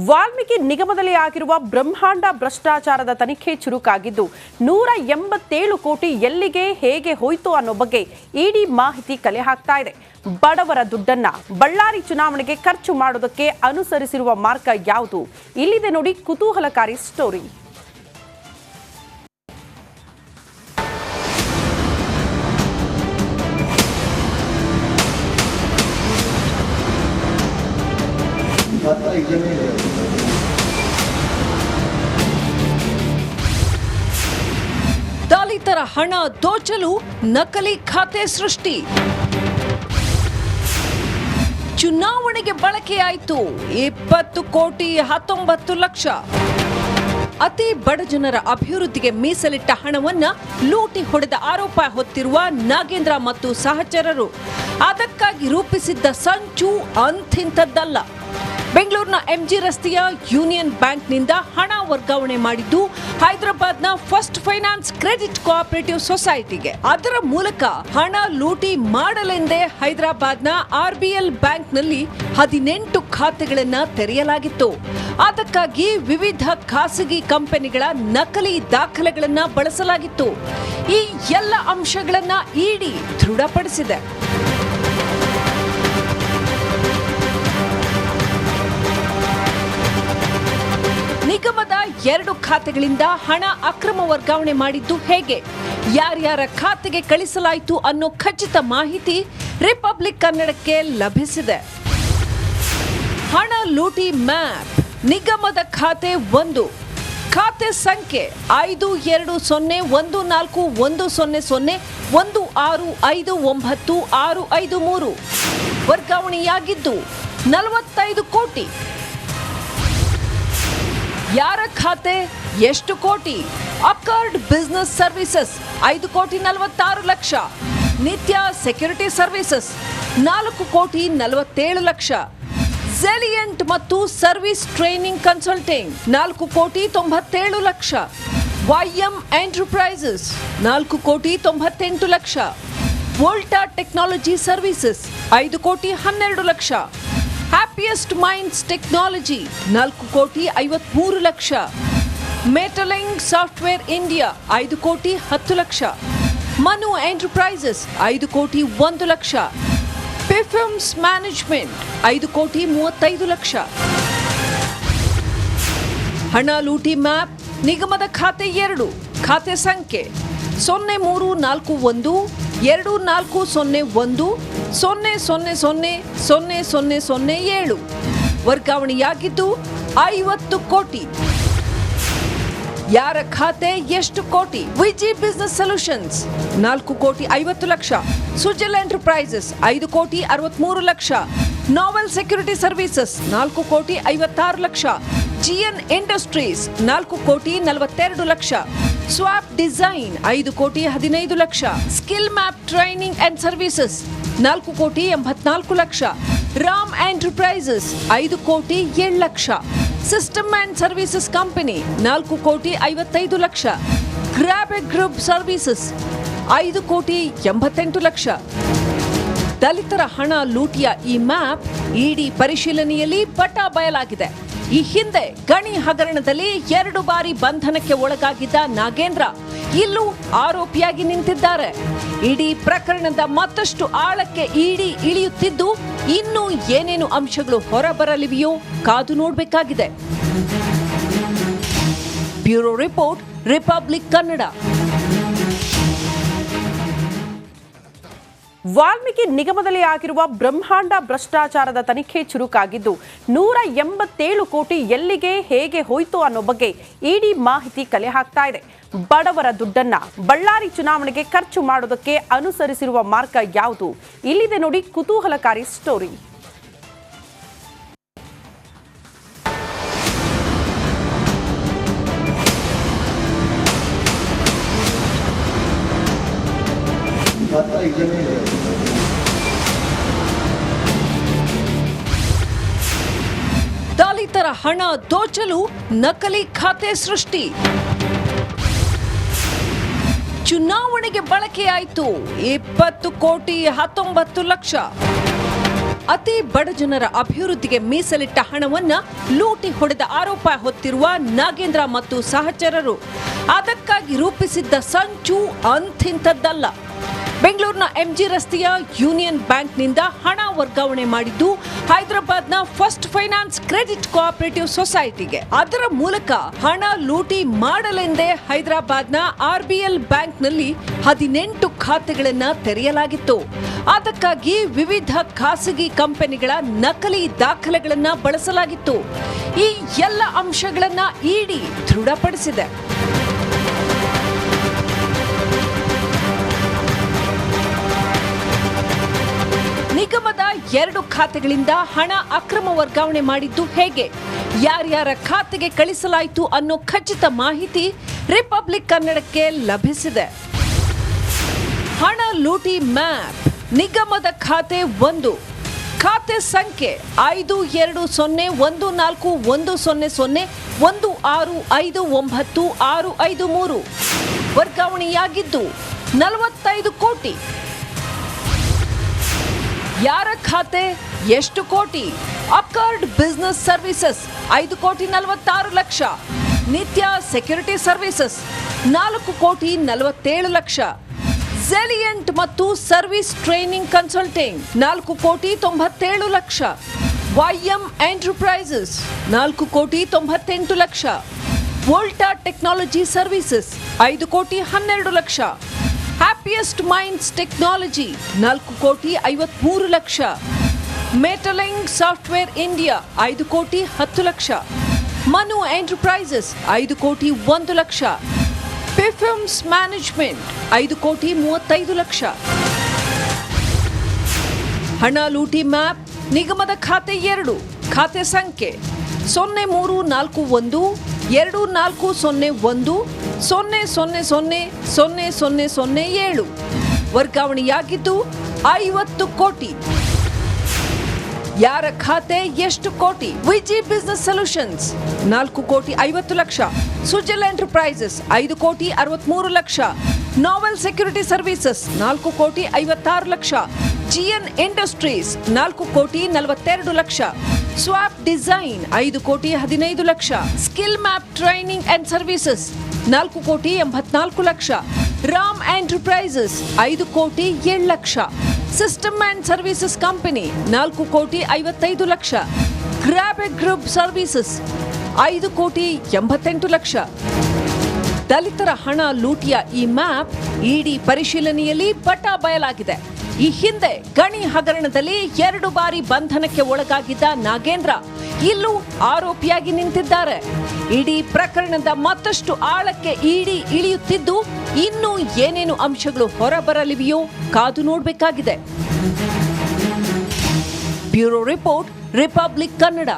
ವಾಲ್ಮೀಕಿ ನಿಗಮದಲ್ಲಿ ಆಗಿರುವ ಬ್ರಹ್ಮಾಂಡ ಭ್ರಷ್ಟಾಚಾರದ ತನಿಖೆ ಚುರುಕಾಗಿದ್ದು 187 ಕೋಟಿ ಎಲ್ಲಿಗೆ ಹೇಗೆ ಹೋಯಿತು ಅನ್ನೋ ಬಗ್ಗೆ ಇಡಿ ಮಾಹಿತಿ ಕಲೆ ಹಾಕ್ತಾ ಇದೆ. ಬಡವರ ದುಡ್ಡನ್ನ ಬಳ್ಳಾರಿ ಚುನಾವಣೆಗೆ ಖರ್ಚು ಮಾಡೋದಕ್ಕೆ ಅನುಸರಿಸಿರುವ ಮಾರ್ಗ ಯಾವುದು? ಇಲ್ಲಿದೆ ನೋಡಿ ಕುತೂಹಲಕಾರಿ ಸ್ಟೋರಿ. ದಲಿತರ ಹಣ ದೋಚಲು ನಕಲಿ ಖಾತೆ ಸೃಷ್ಟಿ. ಚುನಾವಣೆಗೆ ಬಳಕೆಯಾಯಿತು 20 ಕೋಟಿ 19 ಲಕ್ಷ. ಅತಿ ಬಡ ಜನರ ಅಭಿವೃದ್ಧಿಗೆ ಮೀಸಲಿಟ್ಟ ಹಣವನ್ನ ಲೂಟಿ ಹೊಡೆದ ಆರೋಪ ಹೊತ್ತಿರುವ ನಾಗೇಂದ್ರ ಮತ್ತು ಸಹಚರರು. ಅದಕ್ಕಾಗಿ ರೂಪಿಸಿದ್ದ ಸಂಚು ಅಂಥಿಂಥದ್ದಲ್ಲ. ಬೆಂಗಳೂರಿನ ಎಂಜಿ ರಸ್ತೆಯ ಯೂನಿಯನ್ ಬ್ಯಾಂಕ್ನಿಂದ ಹಣ ವರ್ಗಾವಣೆ ಮಾಡಿದ್ದು ಹೈದರಾಬಾದ್ನ ಫಸ್ಟ್ ಫೈನಾನ್ಸ್ ಕ್ರೆಡಿಟ್ ಕೋಆಪರೇಟಿವ್ ಸೊಸೈಟಿಗೆ. ಅದರ ಮೂಲಕ ಹಣ ಲೂಟಿ ಮಾಡಲೆಂದೇ ಹೈದರಾಬಾದ್ನ ಆರ್ಬಿಎಲ್ ಬ್ಯಾಂಕ್ನಲ್ಲಿ 18 ಖಾತೆಗಳನ್ನು ತೆರೆಯಲಾಗಿತ್ತು. ಅದಕ್ಕಾಗಿ ವಿವಿಧ ಖಾಸಗಿ ಕಂಪನಿಗಳ ನಕಲಿ ದಾಖಲೆಗಳನ್ನು ಬಳಸಲಾಗಿತ್ತು. ಈ ಎಲ್ಲ ಅಂಶಗಳನ್ನ ಇಡಿ ದೃಢಪಡಿಸಿದೆ. ನಿಗಮದ 2 ಖಾತೆಗಳಿಂದ ಹಣ ಅಕ್ರಮ ವರ್ಗಾವಣೆ ಮಾಡಿದ್ದು ಹೇಗೆ, ಯಾರ್ಯಾರ ಖಾತೆಗೆ ಕಳಿಸಲಾಯಿತು ಅನ್ನೋ ಖಚಿತ ಮಾಹಿತಿ ರಿಪಬ್ಲಿಕ್ ಕನ್ನಡಕ್ಕೆ ಲಭಿಸಿದೆ. ಹಣ ಲೂಟಿ ಮ್ಯಾಪ್. ನಿಗಮದ ಖಾತೆ 1, ಖಾತೆ ಸಂಖ್ಯೆ 52141001659653. ವರ್ಗಾವಣೆಯಾಗಿದ್ದು 45 ಕೋಟಿ. ಯಾರ ಖಾತೆ, ಎಷ್ಟು ಕೋಟಿ? ಅಕಾರ್ಡ್ ಬಿಸಿನೆಸ್ ಸರ್ವಿಸಸ್ 5 ಕೋಟಿ 46 ಲಕ್ಷ. ನಿತ್ಯ ಸೆಕ್ಯೂರಿಟಿ ಸರ್ವಿಸಸ್ 4 ಕೋಟಿ 47 ಲಕ್ಷ. ಝೆಲಿಯಂಟ್ ಮತ್ತು ಸರ್ವಿಸ್ ಟ್ರೈನಿಂಗ್ ಕನ್ಸಲ್ಟಿಂಗ್ 4 ಕೋಟಿ 97 ಲಕ್ಷ. ವೈಎಂ ಎಂಟರ್ಪ್ರೈಸಸ್ 4 ಕೋಟಿ 98 ಲಕ್ಷ. ವೋಲ್ಟಾ ಟೆಕ್ನಾಲಜಿ ಸರ್ವಿಸಸ್ 5 ಕೋಟಿ 12 ಲಕ್ಷ. ಹ್ಯಾಪಿಯೆಸ್ಟ್ ಮೈಂಡ್ಸ್ ಟೆಕ್ನಾಲಜಿ 4 ಕೋಟಿ 53 ಲಕ್ಷ. ಮೆಟಲಿಂಗ್ ಸಾಫ್ಟ್ವೇರ್ ಇಂಡಿಯಾ 5 ಕೋಟಿ 10 ಲಕ್ಷ. ಮನು ಎಂಟರ್ಪ್ರೈಸಸ್ 5 ಕೋಟಿ 1 ಲಕ್ಷ. ಪಿಫಿಮ್ಸ್ ಮ್ಯಾನೇಜ್ಮೆಂಟ್ 5 ಕೋಟಿ 35 ಲಕ್ಷ. ಹಣ ಲೂಟಿ ಮ್ಯಾಪ್. ನಿಗಮದ ಖಾತೆ 2, ಖಾತೆ ಸಂಖ್ಯೆ 03401010000007. ವರ್ಗಾವಣೆಯಾಗಿದ್ದು 50 ಕೋಟಿ. ಯಾರ ಖಾತೆ, ಎಷ್ಟು ಕೋಟಿ? ವಿಜಿ ಬಿಸಿನೆಸ್ ಸೊಲ್ಯೂಷನ್ಸ್ 4 ಕೋಟಿ 50 ಲಕ್ಷ. ಸುಜಲ್ ಎಂಟರ್ಪ್ರೈಸಸ್ 5 ಕೋಟಿ 63 ಲಕ್ಷ. ನಾವೆಲ್ ಸೆಕ್ಯೂರಿಟಿ ಸರ್ವಿಸಸ್ 4 ಕೋಟಿ 56 ಲಕ್ಷ. ಜಿಎನ್ ಇಂಡಸ್ಟ್ರೀಸ್ 4 ಕೋಟಿ 42 ಲಕ್ಷ. ಸ್ವಾಪ್ ಡಿಸೈನ್ 5 ಕೋಟಿ 15 lakh. Skill map training and services 4 ಕೋಟಿ 84 ಲಕ್ಷ. ರಾಮ್ ಎಂಟರ್ಪ್ರೈಸಸ್ 5 ಕೋಟಿ 7 lakh. System and services company 4 ಕೋಟಿ 55 ಲಕ್ಷ. ಗ್ರಾಬೆಕ್ ಗ್ರೂಪ್ ಸರ್ವಿಸಸ್ 5 ಕೋಟಿ 88 ಲಕ್ಷ. ದಲಿತರ ಹಣ ಲೂಟಿಯ ಈ ಮ್ಯಾಪ್ ಇಡಿ ಪರಿಶೀಲನೆಯಲ್ಲಿ ಬಟಾ ಬಯಲಾಗಿದೆ. ಈ ಹಿಂದೆ ಗಣಿ ಹಗರಣದಲ್ಲಿ 2 ಬಾರಿ ಬಂಧನಕ್ಕೆ ಒಳಗಾಗಿದ್ದ ನಾಗೇಂದ್ರ ಇಲ್ಲೂ ಆರೋಪಿಯಾಗಿ ನಿಂತಿದ್ದಾರೆ. ಇಡೀ ಪ್ರಕರಣದ ಮತ್ತಷ್ಟು ಆಳಕ್ಕೆ ಇಡಿ ಇಳಿಯುತ್ತಿದ್ದು ಇನ್ನೂ ಏನೇನು ಅಂಶಗಳು ಹೊರಬರಲಿವೆಯೋ ಕಾದು ನೋಡಬೇಕಾಗಿದೆ. Bureau report, republic Kannada. Valmiki ನಿಗಮದಲ್ಲಿ ಆಗಿರುವ ಬ್ರಹ್ಮಾಂಡ ಭ್ರಷ್ಟಾಚಾರದ ತನಿಖೆ ಚುರುಕಾಗಿದ್ದು 187 ಕೋಟಿ ಎಲ್ಲಿಗೆ ಹೇಗೆ ಹೋಯಿತು ಅನ್ನೋ ಬಗ್ಗೆ ಇಡಿ ಮಾಹಿತಿ ಕಲೆ ಹಾಕ್ತಾ ಇದೆ. ಬಡವರ ದುಡ್ಡನ್ನ ಬಳ್ಳಾರಿ ಚುನಾವಣೆಗೆ ಖರ್ಚು ಮಾಡೋದಕ್ಕೆ ಅನುಸರಿಸಿರುವ ಮಾರ್ಗ ಯಾವುದು? ಇಲ್ಲಿದೆ ನೋಡಿ ಕುತೂಹಲಕಾರಿ ಸ್ಟೋರಿ. ದಲಿತರ ಹಣ ದೋಚಲು ನಕಲಿ ಖಾತೆ ಸೃಷ್ಟಿ. ಚುನಾವಣೆಗೆ ಬಳಕೆಯಾಯಿತು 20 ಕೋಟಿ 19 ಲಕ್ಷ. ಅತಿ ಬಡ ಜನರ ಅಭಿವೃದ್ಧಿಗೆ ಮೀಸಲಿಟ್ಟ ಹಣವನ್ನ ಲೂಟಿ ಹೊಡೆದ ಆರೋಪ ಹೊತ್ತಿರುವ ನಾಗೇಂದ್ರ ಮತ್ತು ಸಹಚರರು. ಅದಕ್ಕಾಗಿ ರೂಪಿಸಿದ್ದ ಸಂಚು ಅಂಥಿಂಥದ್ದಲ್ಲ. ಬೆಂಗಳೂರಿನ ಎಂಜಿ ರಸ್ತೆಯ ಯೂನಿಯನ್ ಬ್ಯಾಂಕ್ನಿಂದ ಹಣ ವರ್ಗಾವಣೆ ಮಾಡಿದ್ದು ಹೈದರಾಬಾದ್ನ ಫಸ್ಟ್ ಫೈನಾನ್ಸ್ ಕ್ರೆಡಿಟ್ ಕೋಆಪರೇಟಿವ್ ಸೊಸೈಟಿಗೆ. ಅದರ ಮೂಲಕ ಹಣ ಲೂಟಿ ಮಾಡಲೆಂದೇ ಹೈದರಾಬಾದ್ನ ಆರ್ಬಿಎಲ್ ಬ್ಯಾಂಕ್ನಲ್ಲಿ 18 ಖಾತೆಗಳನ್ನು ತೆರೆಯಲಾಗಿತ್ತು. ಅದಕ್ಕಾಗಿ ವಿವಿಧ ಖಾಸಗಿ ಕಂಪನಿಗಳ ನಕಲಿ ದಾಖಲೆಗಳನ್ನು ಬಳಸಲಾಗಿತ್ತು. ಈ ಎಲ್ಲ ಅಂಶಗಳನ್ನು ಇಡಿ ದೃಢಪಡಿಸಿದೆ. ನಿಗಮದ 2 ಖಾತೆಗಳಿಂದ ಹಣ ಅಕ್ರಮ ವರ್ಗಾವಣೆ ಮಾಡಿದ್ದು ಹೇಗೆ, ಯಾರ್ಯಾರ ಖಾತೆಗೆ ಕಳಿಸಲಾಯಿತು ಅನ್ನೋ ಖಚಿತ ಮಾಹಿತಿ ರಿಪಬ್ಲಿಕ್ ಕನ್ನಡಕ್ಕೆ ಲಭಿಸಿದೆ. ಹಣ ಲೂಟಿ ಮ್ಯಾಪ್. ನಿಗಮದ ಖಾತೆ 1, ಖಾತೆ ಸಂಖ್ಯೆ 52141001659653 ವರ್ಗಾವಣೆಯಾಗಿದ್ದು 45 ಕೋಟಿ. ಯಾರ ಖಾತೆ, ಎಷ್ಟು ಕೋಟಿ? Accord Business Services 5,46,00,000. Nitya Security Services 4,47,00,000. Zeliant ಮತ್ತು service training consulting 4,97,00,000. YM Enterprises 4,98,00,000. Volta Technology Services 5,12,00,000. Happiest Minds Technology 4,53,00,000. Metaling Software India 5,10,00,000. Manu Enterprises 5,01,00,000. ಪಿಫಿಮ್ಸ್ ಮ್ಯಾನೇಜ್ಮೆಂಟ್ 5,35,00,000. ಹಣ ಲೂಟಿ ಮ್ಯಾಪ್. ನಿಗಮದ ಖಾತೆ 2, ಖಾತೆ ಸಂಖ್ಯೆ 03,40,14,000,00,007 ವರ್ಗಾವಣೆಯಾಗಿದ್ದು 50 ಕೋಟಿ. ಯಾರ ಖಾತೆ, ಎಷ್ಟು ಕೋಟಿ? VG business solutions 4,50,00,000. Sujal enterprises 5,63,00,000. Naval security services 4,56,00,000. GN industries 4,42,00,000. Swap design 5,15,00,000. Skill map training and services 4,84,00,000. Ram enterprises 5,07,00,000. System and services company 4,55,00,000. Grab group services 5,88,00,000. ದಲಿತರ ಹಣ ಲೂಟಿಯ ಈ ಮ್ಯಾಪ್ ಇಡಿ ಪರಿಶೀಲನೆಯಲ್ಲಿ ಬಟಾ ಬಯಲಾಗಿದೆ. ಈ ಹಿಂದೆ ಗಣಿ ಹಗರಣದಲ್ಲಿ 2 ಬಾರಿ ಬಂಧನಕ್ಕೆ ಒಳಗಾಗಿದ್ದ ನಾಗೇಂದ್ರ ಇಲ್ಲೂ ಆರೋಪಿಯಾಗಿ ನಿಂತಿದ್ದಾರೆ. ಇಡೀ ಪ್ರಕರಣದ ಮತ್ತಷ್ಟು ಆಳಕ್ಕೆ ಇಡಿ ಇಳಿಯುತ್ತಿದ್ದು ಇನ್ನೂ ಏನೇನು ಅಂಶಗಳು ಹೊರಬರಲಿವೆಯೋ ಕಾದು ನೋಡಬೇಕಾಗಿದೆ. Bureau report, republic Kannada.